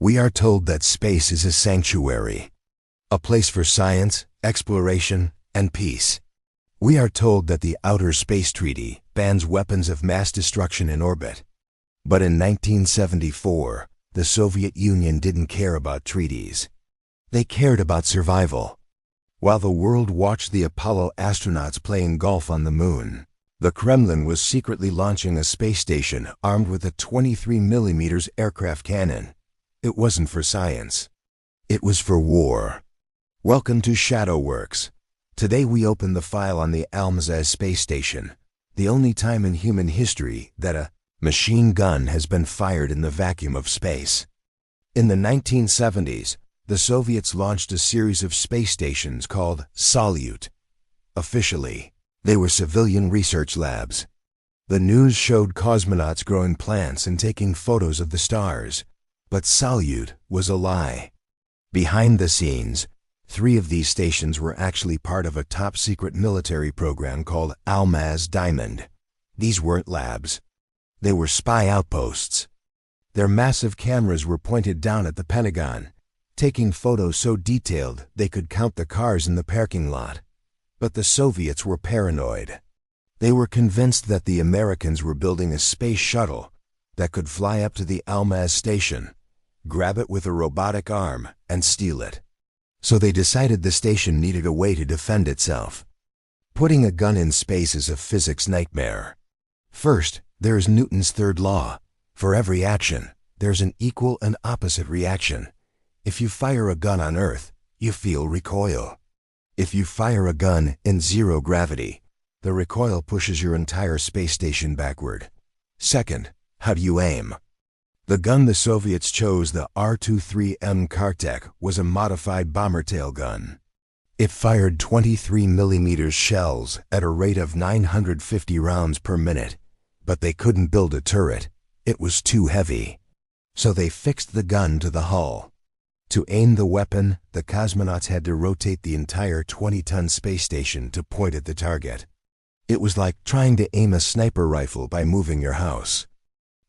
We are told that space is a sanctuary, a place for science, exploration, and peace. We are told that the Outer Space Treaty bans weapons of mass destruction in orbit. But in 1974, the Soviet Union didn't care about treaties. They cared about survival. While the world watched the Apollo astronauts playing golf on the moon, the Kremlin was secretly launching a space station armed with a 23mm aircraft cannon. It wasn't for science. It was for war. Welcome to Shadowworks. Today we open the file on the Almaz Space Station, the only time in human history that a machine gun has been fired in the vacuum of space. In the 1970s, the Soviets launched a series of space stations called Salyut. Officially, they were civilian research labs. The news showed cosmonauts growing plants and taking photos of the stars, but Salyut was a lie. Behind the scenes, 3 of these stations were actually part of a top-secret military program called Almaz Diamond. These weren't labs. They were spy outposts. Their massive cameras were pointed down at the Pentagon, taking photos so detailed they could count the cars in the parking lot. But the Soviets were paranoid. They were convinced that the Americans were building a space shuttle that could fly up to the Almaz station, grab it with a robotic arm, and steal it. So they decided the station needed a way to defend itself. Putting a gun in space is a physics nightmare. First, there is Newton's third law. For every action, there's an equal and opposite reaction. If you fire a gun on Earth, you feel recoil. If you fire a gun in zero gravity, the recoil pushes your entire space station backward. Second, how do you aim? The gun the Soviets chose, the R-23M Kartek, was a modified bomber tail gun. It fired 23mm shells at a rate of 950 rounds per minute, but they couldn't build a turret. It was too heavy. So they fixed the gun to the hull. To aim the weapon, the cosmonauts had to rotate the entire 20-ton space station to point at the target. It was like trying to aim a sniper rifle by moving your house.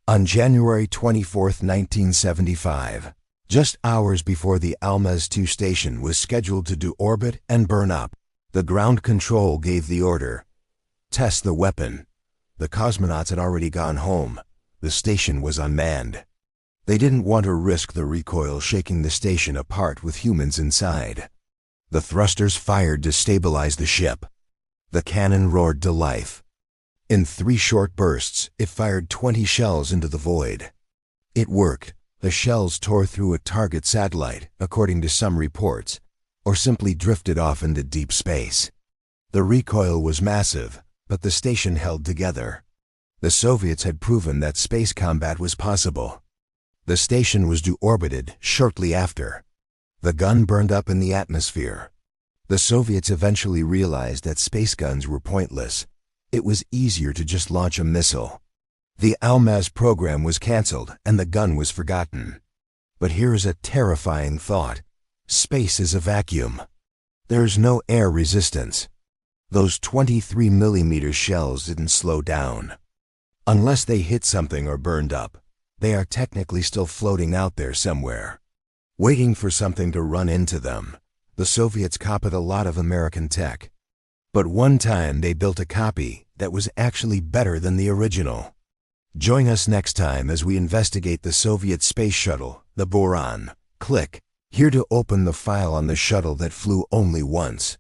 On January 24, 1975, just hours before the Almaz 2 station was scheduled to do orbit and burn up, the ground control gave the order, "Test the weapon." The cosmonauts had already gone home. The station was unmanned. They didn't want to risk the recoil shaking the station apart with humans inside. The thrusters fired to stabilize the ship. The cannon roared to life. In 3 short bursts, it fired 20 shells into the void. It worked. The shells tore through a target satellite, according to some reports, or simply drifted off into deep space. The recoil was massive, but the station held together. The Soviets had proven that space combat was possible. The station was deorbited shortly after. The gun burned up in the atmosphere. The Soviets eventually realized that space guns were pointless. It was easier to just launch a missile. The Almaz program was canceled and the gun was forgotten. But here is a terrifying thought. Space is a vacuum. There's no air resistance. Those 23mm shells didn't slow down. Unless they hit something or burned up, they are technically still floating out there somewhere, waiting for something to run into them. The Soviets copied a lot of American tech. But one time they built a copy that was actually better than the original. Join us next time as we investigate the Soviet space shuttle, the Boran. Click here to open the file on the shuttle that flew only once.